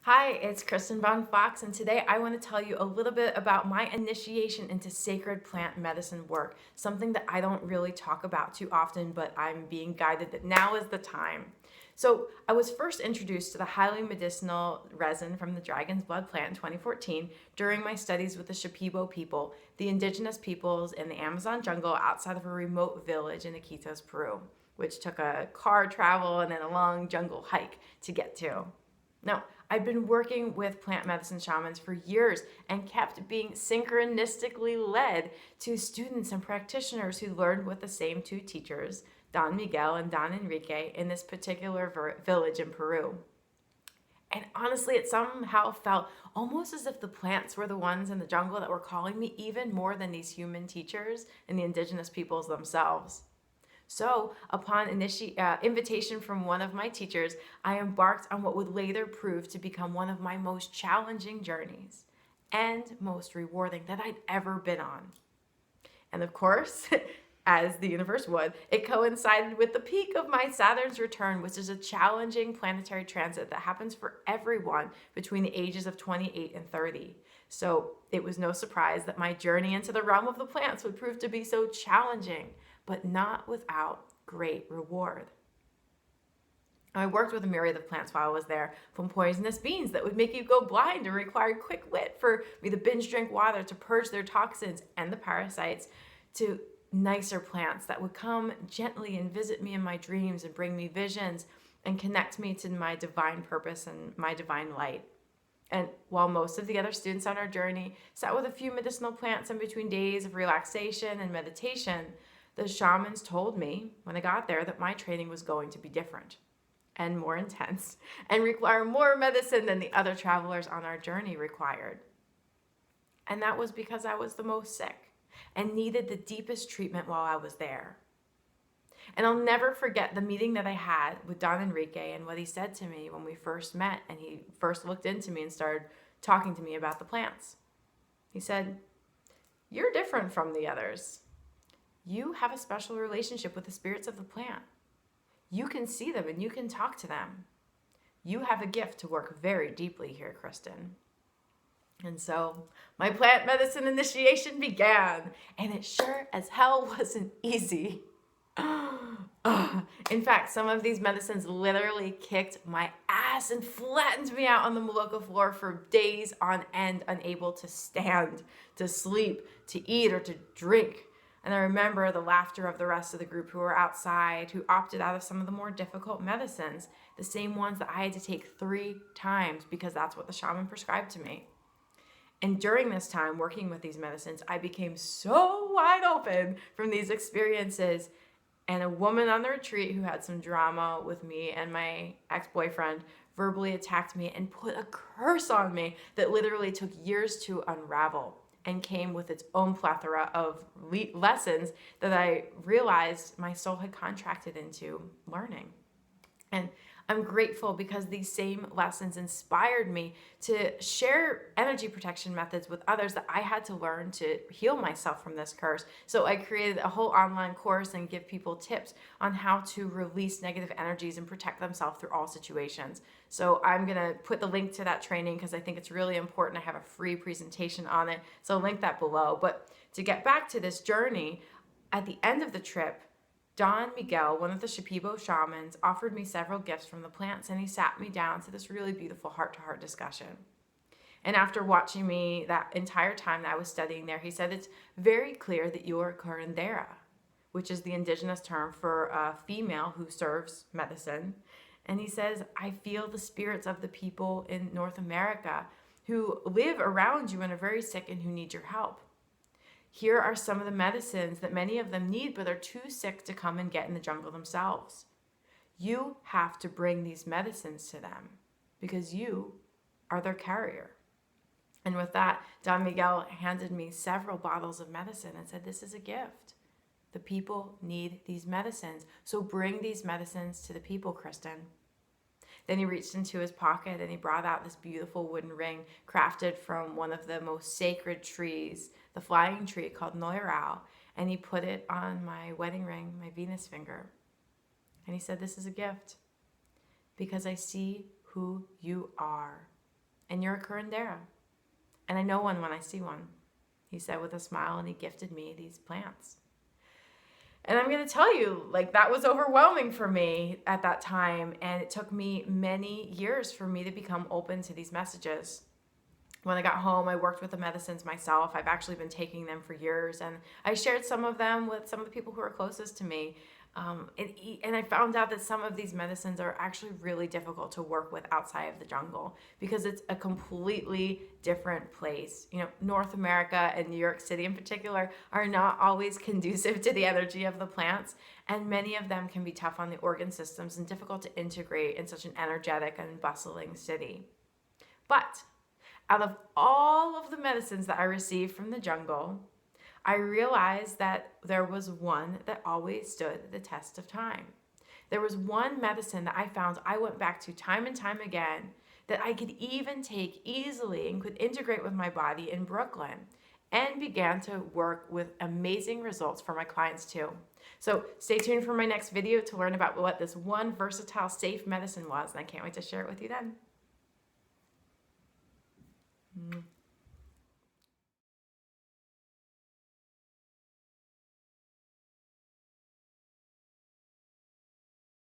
Hi, it's Kristen Von Fox, and today I want to tell you a little bit about my initiation into sacred plant medicine work, something that I don't really talk about too often, but I'm being guided that now is the time. So, I was first introduced to the highly medicinal resin from the dragon's blood plant in 2014 during my studies with the Shipibo people, the indigenous peoples in the Amazon jungle outside of a remote village in Iquitos, Peru, which took a car travel and then a long jungle hike to get to. Now, I'd been working with plant medicine shamans for years and kept being synchronistically led to students and practitioners who learned with the same two teachers, Don Miguel and Don Enrique, in this particular village in Peru. And honestly, it somehow felt almost as if the plants were the ones in the jungle that were calling me even more than these human teachers and the indigenous peoples themselves. So, upon invitation from one of my teachers, I embarked on what would later prove to become one of my most challenging journeys and most rewarding that I'd ever been on. And of course, as the universe would, it coincided with the peak of my Saturn's return, which is a challenging planetary transit that happens for everyone between the ages of 28 and 30. So it was no surprise that my journey into the realm of the plants would prove to be so challenging, but not without great reward. I worked with a myriad of plants while I was there, from poisonous beans that would make you go blind and required quick wit for me to binge drink water to purge their toxins and the parasites, to nicer plants that would come gently and visit me in my dreams and bring me visions and connect me to my divine purpose and my divine light. And while most of the other students on our journey sat with a few medicinal plants in between days of relaxation and meditation, the shamans told me when I got there that my training was going to be different and more intense and require more medicine than the other travelers on our journey required. And that was because I was the most sick and needed the deepest treatment while I was there. And I'll never forget the meeting that I had with Don Enrique and what he said to me when we first met and he first looked into me and started talking to me about the plants. He said, "You're different from the others. You have a special relationship with the spirits of the plant. You can see them and you can talk to them. You have a gift to work very deeply here, Kristen." And so my plant medicine initiation began, and it sure as hell wasn't easy. In fact, some of these medicines literally kicked my ass and flattened me out on the Maloka floor for days on end, unable to stand, to sleep, to eat, or to drink. And I remember the laughter of the rest of the group who were outside, who opted out of some of the more difficult medicines, the same ones that I had to take 3 times because that's what the shaman prescribed to me. And during this time working with these medicines, I became so wide open from these experiences. And a woman on the retreat who had some drama with me and my ex-boyfriend verbally attacked me and put a curse on me that literally took years to unravel and came with its own plethora of lessons that I realized my soul had contracted into learning. And I'm grateful because these same lessons inspired me to share energy protection methods with others that I had to learn to heal myself from this curse. So I created a whole online course and give people tips on how to release negative energies and protect themselves through all situations. So I'm going to put the link to that training because I think it's really important. I have a free presentation on it. So I'll link that below. But to get back to this journey, at the end of the trip, Don Miguel, one of the Shipibo shamans, offered me several gifts from the plants, and he sat me down to this really beautiful heart-to-heart discussion. And after watching me that entire time that I was studying there, he said, "It's very clear that you are curandera," which is the indigenous term for a female who serves medicine. And he says, "I feel the spirits of the people in North America who live around you and are very sick and who need your help. Here are some of the medicines that many of them need but are too sick to come and get in the jungle themselves. You have to bring these medicines to them because you are their carrier." And with that, Don Miguel handed me several bottles of medicine and said, "This is a gift. The people need these medicines. So bring these medicines to the people, Kristen." Then he reached into his pocket and he brought out this beautiful wooden ring crafted from one of the most sacred trees, the flying tree called Noirau, and he put it on my wedding ring, my Venus finger. And he said, "This is a gift because I see who you are. and you're a curandera. And I know one when I see one," he said with a smile, and he gifted me these plants. And I'm going to tell you, like, that was overwhelming for me at that time. And it took me many years for me to become open to these messages. When I got home, I worked with the medicines myself. I've actually been taking them for years. And I shared some of them with some of the people who are closest to me. And I found out that some of these medicines are actually really difficult to work with outside of the jungle because it's a completely different place. You know, North America and New York City in particular are not always conducive to the energy of the plants, and many of them can be tough on the organ systems and difficult to integrate in such an energetic and bustling city. But out of all of the medicines that I received from the jungle, I realized that there was one that always stood the test of time. There was one medicine that I found I went back to time and time again that I could even take easily and could integrate with my body in Brooklyn, and began to work with amazing results for my clients too. So stay tuned for my next video to learn about what this one versatile, safe medicine was, and I can't wait to share it with you then.